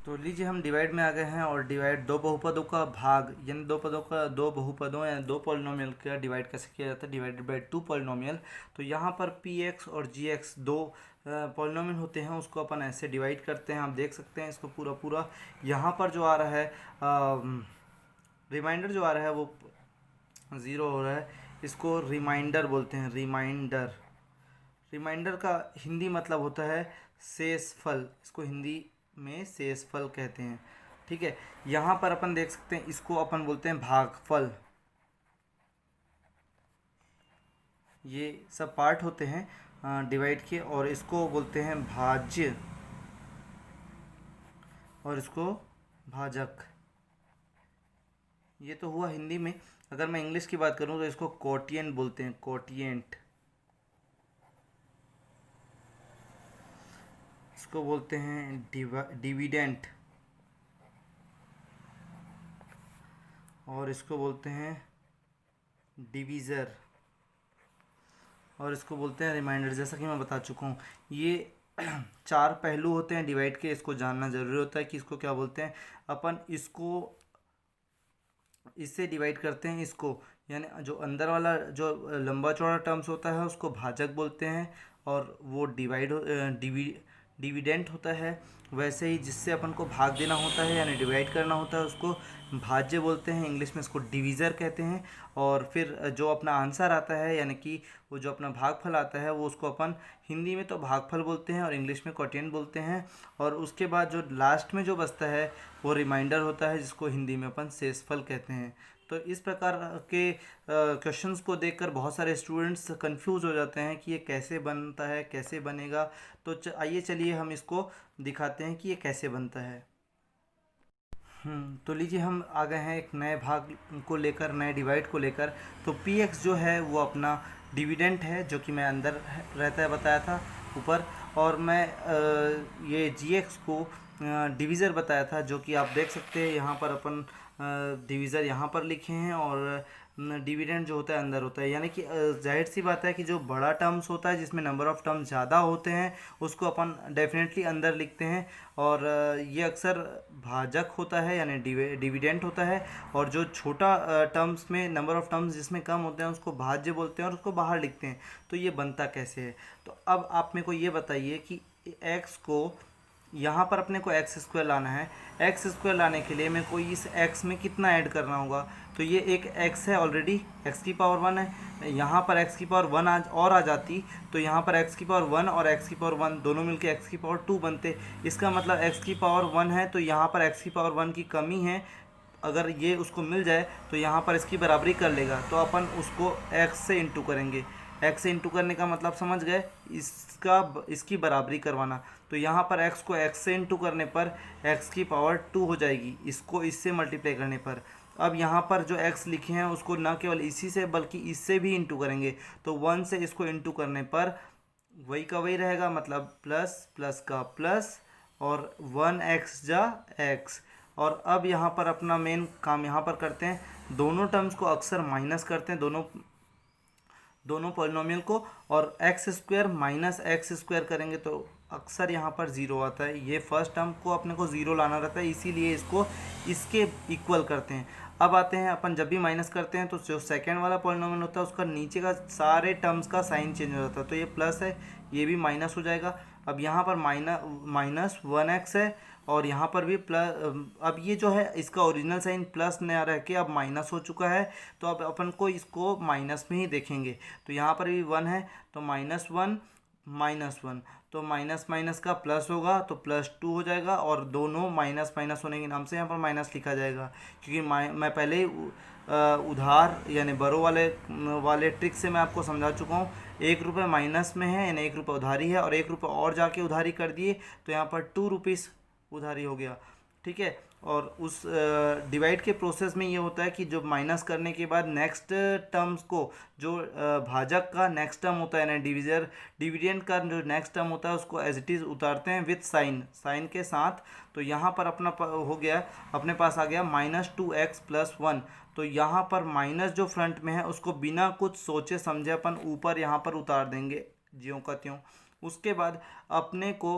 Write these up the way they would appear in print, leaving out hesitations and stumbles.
तो लीजिए हम डिवाइड में आ गए हैं और डिवाइड दो बहुपदों का भाग यानी दो बहुपदों या दो पॉलिनोमियल का डिवाइड कैसे किया जाता है, डिवाइडेड बाय टू पॉलिनोमियल। तो यहाँ पर पी एक्स और जी एक्स दो पॉलिनोमियल होते हैं, उसको अपन ऐसे डिवाइड करते हैं। आप देख सकते हैं इसको पूरा पूरा। यहाँ पर जो आ रहा है रिमाइंडर जो आ रहा है वो ज़ीरो हो रहा है, इसको रिमाइंडर बोलते हैं। रिमाइंडर रिमाइंडर का हिंदी मतलब होता है शेषफल, इसको हिंदी में शेषफल कहते हैं। ठीक है, यहाँ पर अपन देख सकते हैं इसको अपन बोलते हैं भागफल। ये सब पार्ट होते हैं डिवाइड के, और इसको बोलते हैं भाज्य और इसको भाजक। ये तो हुआ हिंदी में। अगर मैं इंग्लिश की बात करूँ तो इसको कोटिएंट बोलते हैं, कोटिएंट। इसको बोलते हैं डिविडेंट, और इसको बोलते हैं डिवीज़र, और इसको बोलते हैं रिमाइंडर। जैसा कि मैं बता चुका हूँ, ये चार पहलू होते हैं डिवाइड के, इसको जानना ज़रूरी होता है कि इसको क्या बोलते हैं। अपन इसको इससे डिवाइड करते हैं इसको, यानी जो अंदर वाला जो लंबा चौड़ा टर्म्स होता है उसको भाजक बोलते हैं, और वो डिविडेंट होता है। वैसे ही जिससे अपन को भाग देना होता है यानी डिवाइड करना होता है उसको भाज्य बोलते हैं, इंग्लिश में इसको डिवीज़र कहते हैं। और फिर जो अपना आंसर आता है यानी कि वो जो अपना भागफल आता है वो उसको अपन हिंदी में तो भागफल बोलते हैं और इंग्लिश में कोटिएंट बोलते हैं। और उसके बाद जो लास्ट में जो बचता है वो रिमाइंडर होता है, जिसको हिंदी में अपन शेषफल कहते हैं। तो इस प्रकार के क्वेश्चंस को देखकर बहुत सारे स्टूडेंट्स कंफ्यूज हो जाते हैं कि ये कैसे बनता है, कैसे बनेगा। तो आइए चलिए हम इसको दिखाते हैं कि ये कैसे बनता है। तो लीजिए हम आ गए हैं एक नए भाग को लेकर, नए डिवाइड को लेकर। तो पी एक्स जो है वो अपना डिविडेंट है, जो कि मैं अंदर रहता है बताया था ऊपर, और मैं ये जी एक्स को डिवीज़र बताया था, जो कि आप देख सकते हैं यहाँ पर अपन डिवीज़र यहाँ पर लिखे हैं और डिविडेंड जो होता है अंदर होता है। यानी कि जाहिर सी बात है कि जो बड़ा टर्म्स होता है जिसमें नंबर ऑफ़ टर्म्स ज़्यादा होते हैं उसको अपन डेफिनेटली अंदर लिखते हैं, और ये अक्सर भाजक होता है यानी डिविडेंट होता है। और जो छोटा टर्म्स में नंबर ऑफ़ टर्म्स जिसमें कम होते हैं उसको भाज्य बोलते हैं और उसको बाहर लिखते हैं। तो ये बनता कैसे है? तो अब आप मेरे को ये बताइए कि एक्स को यहाँ पर अपने को एक्स स्क्वायर लाना है। एक्स स्क्वायर लाने के लिए मेरे को इस एक्स में कितना ऐड करना होगा? तो ये एक एक्स है ऑलरेडी, एक्स की पावर वन है। यहाँ पर एक्स की पावर वन और आ जाती तो यहाँ पर एक्स की पावर वन और एक्स की पावर वन दोनों मिलके एक्स की पावर टू बनते। इसका मतलब एक्स की पावर वन है तो यहाँ पर एक्स की पावर वन की कमी है। अगर ये उसको मिल जाए तो यहाँ पर इसकी बराबरी कर लेगा, तो अपन उसको एक्स से इंटू करेंगे। एक्स से इंटू करने का मतलब समझ गए, इसकी बराबरी करवाना। तो यहाँ पर एक्स को एक्स से इंटू करने पर एक्स की पावर टू हो जाएगी, इसको इससे मल्टीप्लाई करने पर। अब यहाँ पर जो एक्स लिखे हैं उसको न केवल इसी से बल्कि इससे भी इंटू करेंगे। तो वन से इसको इंटू करने पर वही का वही रहेगा, मतलब प्लस प्लस का प्लस और वन एक्स जा एक्स। और अब यहाँ पर अपना मेन काम यहाँ पर करते हैं, दोनों टर्म्स को अक्सर माइनस करते हैं, दोनों पॉलिनोमियल को, और x square minus x square करेंगे तो अक्सर यहाँ पर ज़ीरो आता है। ये फर्स्ट टर्म को अपने को ज़ीरो लाना रहता है, इसीलिए इसको इसके इक्वल करते हैं। अब आते हैं अपन जब भी माइनस करते हैं तो जो सेकंड वाला पॉलिनोमियल होता है उसका नीचे का सारे टर्म्स का साइन चेंज हो जाता है। तो ये प्लस है, ये भी माइनस हो जाएगा। अब यहाँ पर माइनस वन एक्स है और यहाँ पर भी प्लस। अब ये जो है इसका ओरिजिनल साइन प्लस नया रह के अब माइनस हो चुका है, तो अब अपन को इसको माइनस में ही देखेंगे। तो यहाँ पर भी वन है तो माइनस वन, तो माइनस माइनस का प्लस होगा तो प्लस टू हो जाएगा, और दोनों माइनस माइनस होने के नाम से यहाँ पर माइनस लिखा जाएगा। क्योंकि मैं पहले ही उधार यानी बड़ों वाले ट्रिक से मैं आपको समझा चुका हूँ। एक रुपये माइनस में है यानी एक रुपये उधारी है, और एक रुपये और जाके उधारी कर दिए तो यहाँ पर टू रुपीज़ उधारी हो गया। ठीक है, और उस डिवाइड के प्रोसेस में ये होता है कि जो माइनस करने के बाद नेक्स्ट टर्म्स को, जो भाजक का नेक्स्ट टर्म होता है ना डिविडेंड का जो नेक्स्ट टर्म होता है उसको एज इट इज़ उतारते हैं विथ साइन के साथ। तो यहाँ पर अपना हो गया, अपने पास आ गया minus two x plus one. तो यहाँ पर माइनस जो फ्रंट में है उसको बिना कुछ सोचे समझे अपन ऊपर यहाँ पर उतार देंगे ज्यों का त्यों। उसके बाद अपने को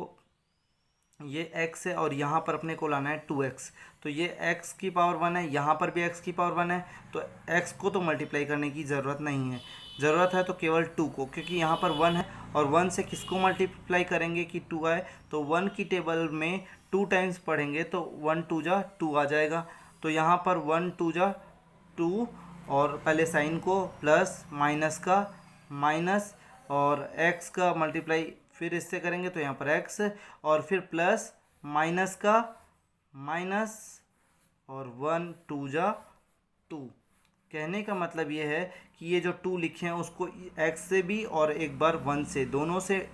ये x है और यहाँ पर अपने को लाना है 2x। तो ये x की पावर 1 है, यहाँ पर भी x की पावर 1 है, तो x को तो मल्टीप्लाई करने की ज़रूरत नहीं है, ज़रूरत है तो केवल 2 को, क्योंकि यहाँ पर 1 है और 1 से किसको मल्टीप्लाई करेंगे कि 2 आए, तो 1 की टेबल में 2 टाइम्स पढ़ेंगे तो 1 2 जा 2 आ जाएगा। तो यहाँ पर 1 2 जा 2, और पहले साइन को प्लस माइनस का माइनस, और x का मल्टीप्लाई फिर इससे करेंगे तो यहाँ पर x, और फिर प्लस माइनस का माइनस, और 1 2 जा 2। कहने का मतलब ये है कि ये जो 2 लिखे हैं उसको x से भी और एक बार 1 से, दोनों से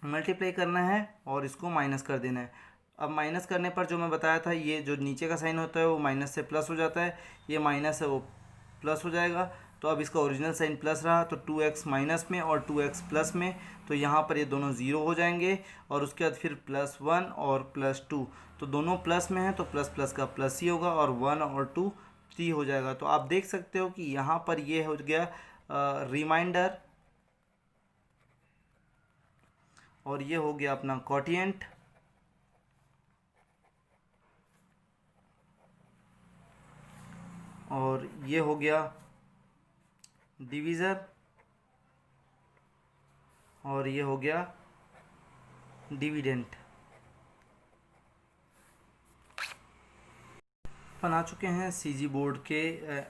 मल्टीप्लाई करना है और इसको माइनस कर देना है। अब माइनस करने पर जो मैं बताया था, ये जो नीचे का साइन होता है वो माइनस से प्लस हो जाता है, ये माइनस है वो प्लस हो जाएगा। तो अब इसका ओरिजिनल साइन प्लस रहा, तो 2x माइनस में और 2x प्लस में, तो यहाँ पर ये दोनों ज़ीरो हो जाएंगे, और उसके बाद फिर +1 और +2, तो दोनों प्लस में है तो प्लस प्लस का प्लस ही होगा, और 1 और 2 3 हो जाएगा। तो आप देख सकते हो कि यहाँ पर ये हो गया रिमाइंडर, और ये हो गया अपना कोटिएंट, और ये हो गया डिवीज़र, और ये हो गया डिविडेंट। अपन आ चुके हैं सीजी बोर्ड के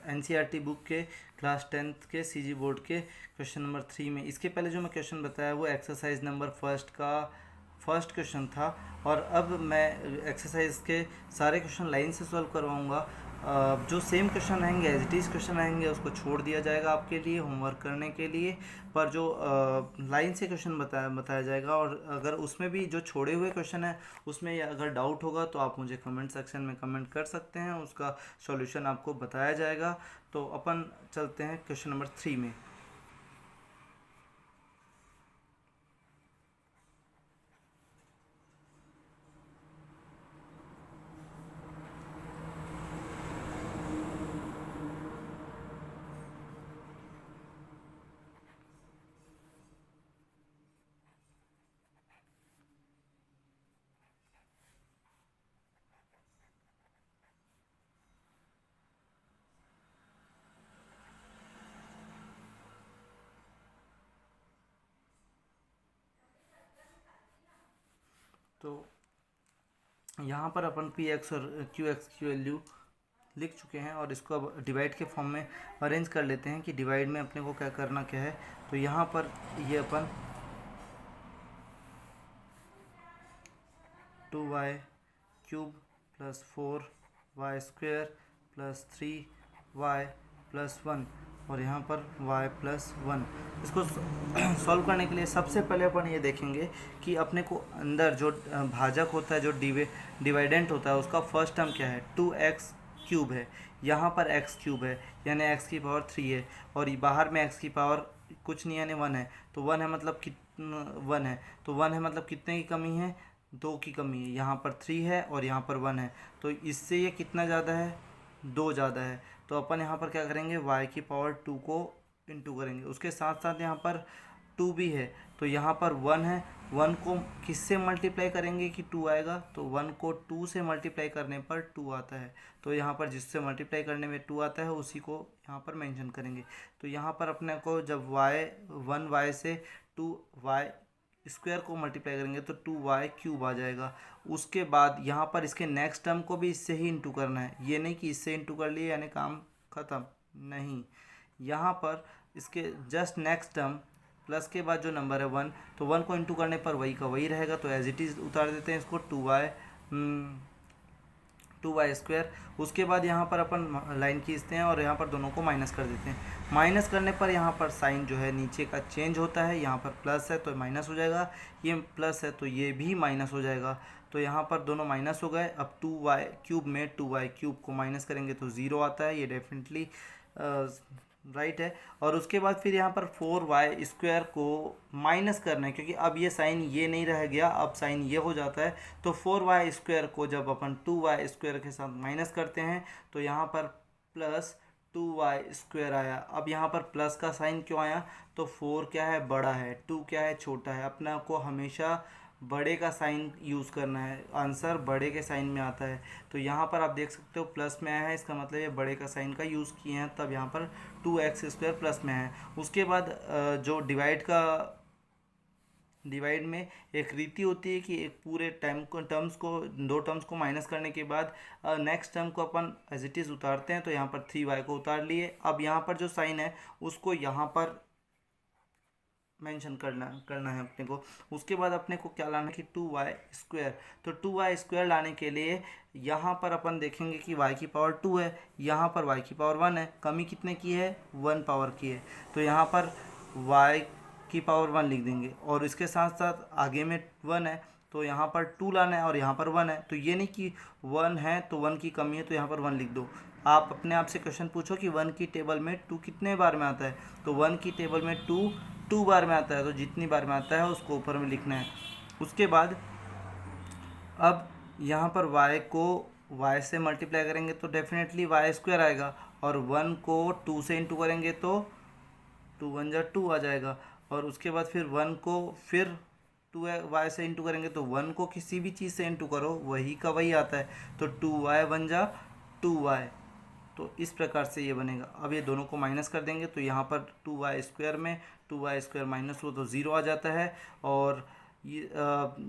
एनसीईआरटी बुक के क्लास 10th के सीजी बोर्ड के क्वेश्चन नंबर 3 में। इसके पहले जो मैं क्वेश्चन बताया वो एक्सरसाइज नंबर फर्स्ट का फर्स्ट क्वेश्चन था, और अब मैं एक्सरसाइज के सारे क्वेश्चन लाइन से सॉल्व करवाऊँगा। जो सेम क्वेश्चन रहेंगे, एज इट इज़ क्वेश्चन रहेंगे, उसको छोड़ दिया जाएगा आपके लिए होमवर्क करने के लिए, पर जो लाइन से क्वेश्चन बताया जाएगा। और अगर उसमें भी जो छोड़े हुए क्वेश्चन है उसमें अगर डाउट होगा तो आप मुझे कमेंट सेक्शन में कमेंट कर सकते हैं, उसका सॉल्यूशन आपको बताया जाएगा। तो अपन चलते हैं क्वेश्चन नंबर 3 में। तो यहाँ पर अपन पी एक्स और क्यू एक्स की वैल्यू लिख चुके हैं, और इसको अब डिवाइड के फॉर्म में अरेंज कर लेते हैं कि डिवाइड में अपने को क्या करना क्या है। तो यहाँ पर ये अपन 2y³ + 4y² + 3y + 1, और यहाँ पर y + 1। इसको सॉल्व करने के लिए सबसे पहले अपन ये देखेंगे कि अपने को अंदर जो भाजक होता है, जो डिवाइडेंट होता है, उसका फर्स्ट टर्म क्या है, 2x³ है, यहाँ पर x³ है यानी x की पावर 3 है, और बाहर में x की पावर कुछ नहीं यानी 1 है, तो 1 है मतलब 1 है, तो 1 है मतलब कितने की कमी है, 2 की कमी है। यहाँ पर 3 है और यहाँ पर 1 है, तो इससे ये कितना ज़्यादा है, 2 ज़्यादा है। तो अपन यहाँ पर क्या करेंगे, y की पावर 2 को इंटू करेंगे, उसके साथ साथ यहाँ पर 2 भी है, तो यहाँ पर 1 है, 1 को किससे मल्टीप्लाई करेंगे कि 2 आएगा, तो 1 को 2 से मल्टीप्लाई करने पर 2 आता है, तो यहाँ पर जिससे मल्टीप्लाई करने में 2 आता है उसी को यहाँ पर मेंशन करेंगे। तो यहाँ पर अपने को जब 1y से 2y² को मल्टीप्लाई करेंगे तो 2y³ आ जाएगा। उसके बाद यहाँ पर इसके नेक्स्ट टर्म को भी इससे ही इंटू करना है, ये नहीं कि इससे इंटू कर लिए यानी काम ख़त्म, नहीं, यहाँ पर इसके जस्ट नेक्स्ट टर्म प्लस के बाद जो नंबर है 1, तो 1 को इंटू करने पर वही का वही रहेगा, तो एज इट इज़ उतार देते हैं इसको 2y²। उसके बाद यहाँ पर अपन लाइन खींचते हैं और यहाँ पर दोनों को माइनस कर देते हैं। माइनस करने पर यहाँ पर साइन जो है नीचे का चेंज होता है, यहाँ पर प्लस है तो माइनस हो जाएगा, ये प्लस है तो ये भी माइनस हो जाएगा, तो यहाँ पर दोनों माइनस हो गए। अब 2y³ में 2y³ को माइनस करेंगे तो 0 आता है, ये डेफिनेटली राइट है। और उसके बाद फिर यहाँ पर 4y² को माइनस करना है, क्योंकि अब ये साइन ये नहीं रह गया, अब साइन ये हो जाता है, तो 4y² को जब अपन 2y² के साथ माइनस करते हैं तो यहाँ पर प्लस 2y² आया। अब यहाँ पर प्लस का साइन क्यों आया, तो 4 क्या है, बड़ा है, 2 क्या है, छोटा है। अपना को हमेशा बड़े का साइन यूज़ करना है, आंसर बड़े के साइन में आता है। तो यहाँ पर आप देख सकते हो प्लस में आया है, इसका मतलब ये बड़े का साइन का यूज़ किए हैं, तब यहाँ पर 2x² प्लस में है। उसके बाद जो डिवाइड में एक रीति होती है कि एक पूरे टर्म्स को, दो टर्म्स को माइनस करने के बाद नेक्स्ट टर्म को अपन एज इट इज़ उतारते हैं। तो यहाँ पर 3y को उतार लिए। अब यहाँ पर जो साइन है उसको यहाँ पर मेंशन करना है अपने को। उसके बाद अपने को क्या लाना है कि 2y²। तो 2y² लाने के लिए यहाँ पर अपन देखेंगे कि y की पावर 2 है, यहाँ पर y की पावर 1 है। कमी कितने की है? 1 पावर की है। तो यहाँ पर y की पावर 1 लिख देंगे, और इसके साथ साथ आगे में 1 है तो यहाँ पर 2 लाना है, और यहाँ पर 1 है। तो ये नहीं कि 1 है तो 1 की कमी है तो यहाँ पर 1 लिख दो। आप अपने आप से क्वेश्चन पूछो कि 1 की टेबल में 2 कितने बार में आता है, तो 1 की टेबल में 2 बार में आता है। तो जितनी बार में आता है उसको ऊपर में लिखना है। उसके बाद अब यहाँ पर y को y से मल्टीप्लाई करेंगे तो डेफिनेटली y² आएगा, और 1 को 2 से इंटू करेंगे तो 2 1 जा 2 आ जाएगा। और उसके बाद फिर 1 को फिर 2y से इंटू करेंगे तो 1 को किसी भी चीज़ से इंटू करो वही का वही आता है। तो 2y 1 जा 2y। तो इस प्रकार से ये बनेगा। अब ये दोनों को माइनस कर देंगे तो यहाँ पर 2y² में 2y² माइनस हो तो 0 आ जाता है। और ये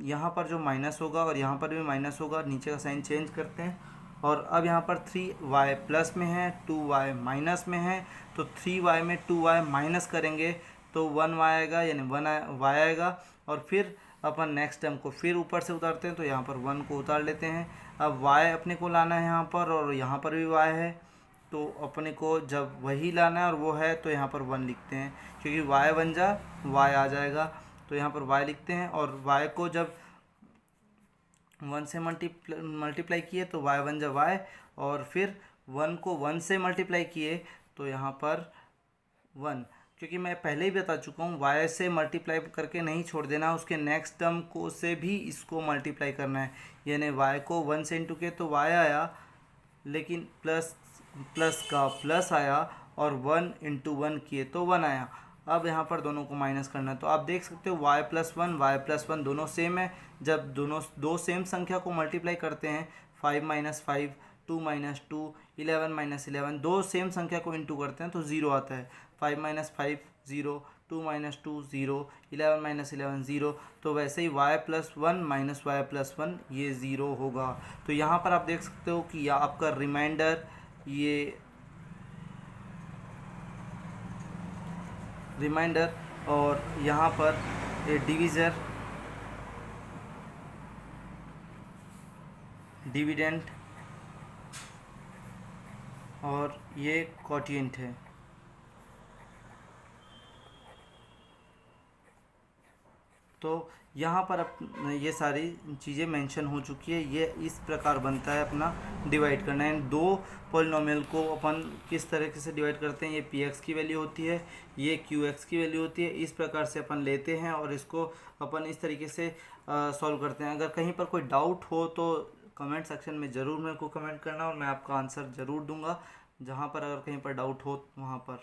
यहाँ पर जो माइनस होगा और यहाँ पर भी माइनस होगा, नीचे का साइन चेंज करते हैं। और अब यहाँ पर 3y प्लस में है, 2y माइनस में है। तो 3y में 2y माइनस करेंगे तो 1y आएगा, यानी 1y आएगा। और फिर अपन नेक्स्ट टर्म को फिर ऊपर से उतारते हैं तो यहाँ पर 1 को उतार लेते हैं। अब y अपने को लाना है यहाँ पर, और यहाँ पर भी y है, तो अपने को जब वही लाना है और वो है तो यहाँ पर 1 लिखते हैं, क्योंकि y 1 जा y आ जाएगा। तो यहाँ पर y लिखते हैं, और y को जब 1 से मल्टीप्लाई किए तो y 1 जा y, और फिर 1 को 1 से मल्टीप्लाई किए तो यहाँ पर 1, क्योंकि मैं पहले ही बता चुका हूँ y से मल्टीप्लाई करके नहीं छोड़ देना, उसके नेक्स्ट टर्म को से भी इसको मल्टीप्लाई करना है। यानी y को 1 से इंटू किए तो y आया, लेकिन प्लस का प्लस आया, और 1 इंटू 1 किए तो 1 आया। अब यहाँ पर दोनों को माइनस करना है। तो आप देख सकते हो y+1 दोनों सेम है। जब दोनों दो सेम संख्या को मल्टीप्लाई करते हैं, 5 - 5, 2 - 2, 11 - 11, दो सेम संख्या को इंटू करते हैं तो 0 आता है। 5 - 5 0, 2 - 2 0, 11 - 11 0। तो वैसे ही y+1 - y+1 ये 0 होगा। तो यहाँ पर आप देख सकते हो कि यह आपका रिमाइंडर, ये रिमाइंडर, और यहाँ पर ये डिविडेंड और ये कोटिएंट है। तो यहाँ पर ये सारी चीज़ें मेंशन हो चुकी है। ये इस प्रकार बनता है अपना डिवाइड करना है। दो पॉलिनोमियल को अपन किस तरीके से डिवाइड करते हैं, ये px की वैल्यू होती है, ये qx की वैल्यू होती है। इस प्रकार से अपन लेते हैं और इसको अपन इस तरीके से सॉल्व करते हैं। अगर कहीं पर कोई डाउट हो तो कमेंट सेक्शन में ज़रूर मेरे को कमेंट करना, और मैं आपका आंसर ज़रूर दूंगा। जहाँ पर अगर कहीं पर डाउट हो वहाँ पर